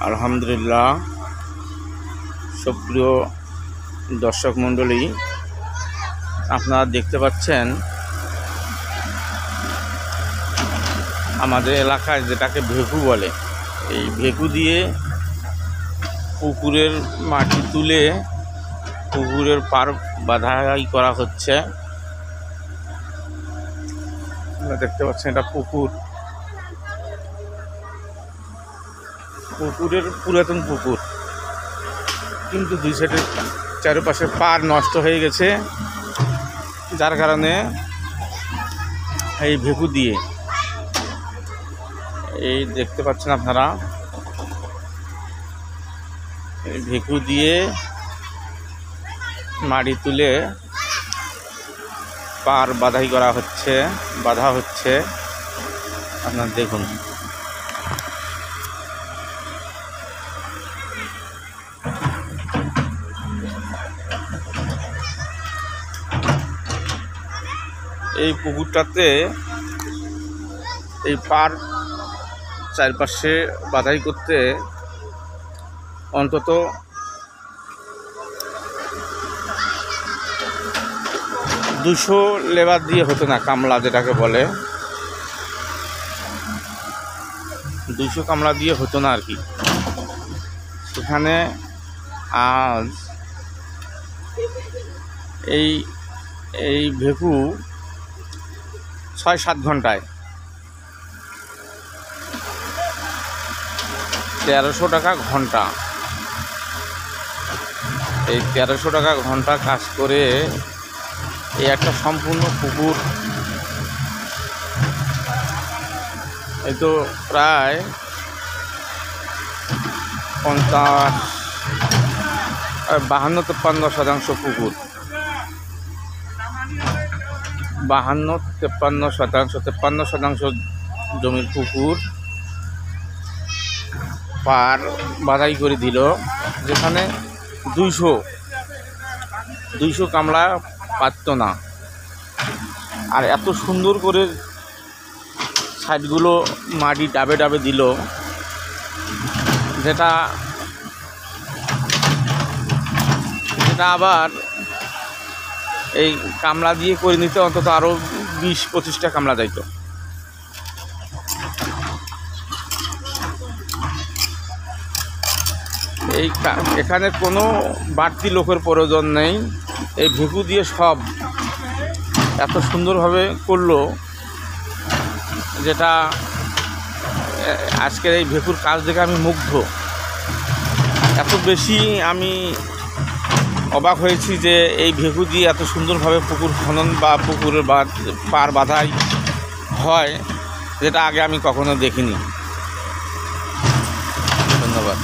আলহামদুলিল্লাহ। সুপ্রিয় দর্শক মণ্ডলী, আপনারা দেখতে পাচ্ছেন আমাদের এলাকায় যেটাকে ভেকু বলে, এই ভেকু দিয়ে পুকুরের মাটি তুলে পুকুরের পার বাঁধাই করা হচ্ছে। আপনারা দেখতে পাচ্ছেন এটা পুকুরের পুরাতন পুকুর, কিন্তু দুই সাইডের চারপাশে পার নষ্ট হয়ে গেছে, যার কারণে এই ভেকু দিয়ে এই দেখতে পাচ্ছেন আপনারা, এই ভেকু দিয়ে মাটি তুলে পার বাঁধা হচ্ছে। আপনারা দেখুন, এই পুকুরটাতে এই পার চারপাশে বাঁধাই করতে অন্তত 200 লেবার দিয়ে হতো না, কামলা যেটাকে বলে, 200 কামলা দিয়ে হতো না আর কি। সেখানে আজ এই ভেকু 6-7 ঘন্টায় 1300 টাকা ঘন্টা, এই 1300 টাকা ঘন্টা কাজ করে এই একটা সম্পূর্ণ পুকুর, এই তো প্রায় 52-53% পুকুর, 53% জমির পুকুর পার বাঁধাই করে দিল, যেখানে 200 কামলা পারত না। আর এত সুন্দর করে সাইডগুলো মাটি ডাবে ডাবে দিল, যেটা আবার এই কামলা দিয়ে করে নিতে অন্তত আরও 20-25টা কামলা যাইত। এখানে কোনো বাড়তি লোকের প্রয়োজন নেই, এই ভেকু দিয়ে সব এত সুন্দরভাবে করলো, যেটা আজকের এই ভেকুর কাজ দেখে আমি মুগ্ধ। এত বেশি আমি অবাক হয়েছি যে এই ভেকু দিয়ে এত সুন্দরভাবে পুকুর খনন বা পুকুরের পার বাঁধাই হয়, যেটা আগে আমি কখনো দেখিনি। ধন্যবাদ।